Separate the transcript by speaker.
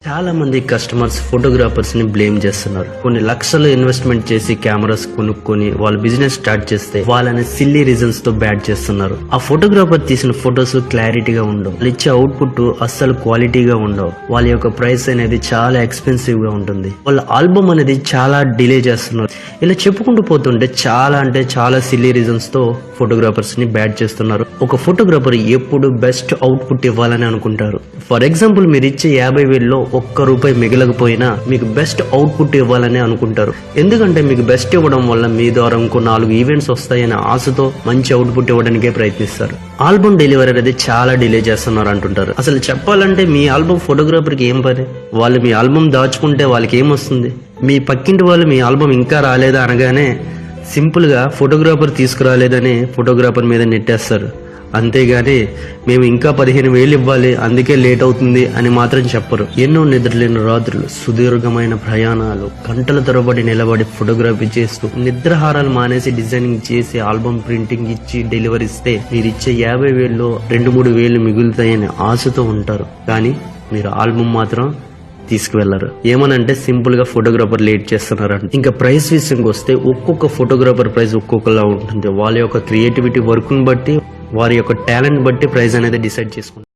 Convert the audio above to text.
Speaker 1: చాలా మంది customers photographers ని బ్లేమ్ చేస్తున్నారు. కొన్ని లక్షలు ఇన్వెస్ట్మెంట్ చేసి కెమెరాస్ కొనుక్కొని వాళ్ళు బిజినెస్ స్టార్ట్ చేస్తే వాళ్ళని సిల్లీ రీజన్స్ తో బ్యాడ్ చేస్తున్నారు. ఆ ఫోటోగ్రాఫర్ తీసిన ఫొటోస్ క్లారిటీగా ఉండవు, వాళ్ళు ఇచ్చే అవుట్పుట్ అస్సలు క్వాలిటీగా ఉండవు, వాళ్ళ యొక్క ప్రైస్ అనేది చాలా ఎక్స్పెన్సివ్ గా ఉంటుంది, వాళ్ళ ఆల్బమ్ అనేది చాలా డిలే చేస్తున్నారు. ఇలా చెప్పుకుంటూ పోతుంటే చాలా సిల్లీ రీజన్స్ తో ఫోటోగ్రాఫర్స్ ని బ్యాడ్ చేస్తున్నారు. ఒక ఫోటోగ్రాఫర్ ఎప్పుడు బెస్ట్ అవుట్పుట్ ఇవ్వాలని అనుకుంటారు. ఫర్ ఎగ్జాంపుల్ మీరు ఇచ్చే 50,000లో ₹1 మిగలకపోయినా మీకు బెస్ట్ అవుట్పుట్ ఇవ్వాలని అనుకుంటారు. ఎందుకంటే మీకు బెస్ట్ ఇవ్వడం వల్ల మీ ద్వారా ఇంకో 4 ఈవెంట్స్ వస్తాయనే ఆశతో మంచి అవుట్పుట్ ఇవ్వడానికే ప్రయత్నిస్తారు. ఆల్బమ్ డెలివరీ అనేది చాలా డిలే చేస్తున్నారు అంటుంటారు. అసలు చెప్పాలంటే మీ ఆల్బమ్ ఫోటోగ్రాఫర్కి ఏం పని? వాళ్ళు మీ ఆల్బమ్ దాచుకుంటే వాళ్ళకి ఏమొస్తుంది? మీ పక్కింటి వాళ్ళు మీ ఆల్బమ్ ఇంకా రాలేదా అనగానే సింపుల్ గా ఫోటోగ్రాఫర్ తీసుకురాలేదని ఫోటోగ్రాఫర్ మీద నెట్టేస్తారు. అంతేగాని మేము ఇంకా 15,000 ఇవ్వాలి అందుకే లేట్ అవుతుంది అని మాత్రం చెప్పరు. ఎన్నో నిద్రలేని రాత్రులు, సుదీర్ఘమైన ప్రయాణాలు, గంటల తరబడి నిలబడి ఫోటోగ్రఫీ చేస్తూ నిద్రాహారాలు మానేసి డిజైనింగ్ చేసి ఆల్బమ్ ప్రింటింగ్ ఇచ్చి డెలివరీ ఇస్తే మీరు ఇచ్చే 50,000లో 2-3 మిగులుతాయని ఆశతో ఉంటారు. కానీ మీరు ఆల్బమ్ మాత్రం తీసుకువెళ్లరు. ఏమనంటే సింపుల్ గా ఫోటోగ్రాఫర్ లేట్ చేస్తున్నారంట. ఇంకా ప్రైస్ విషయంకి వస్తే ఒక్కొక్క ఫోటోగ్రాఫర్ ప్రైస్ ఒక్కొక్కలా ఉంటుంది. వాళ్ళ యొక్క క్రియేటివిటీ వర్క్ ని బట్టి, వారి యొక్క టాలెంట్ బట్టి ప్రైస్ అనేది డిసైడ్ చేసుకుంటారు.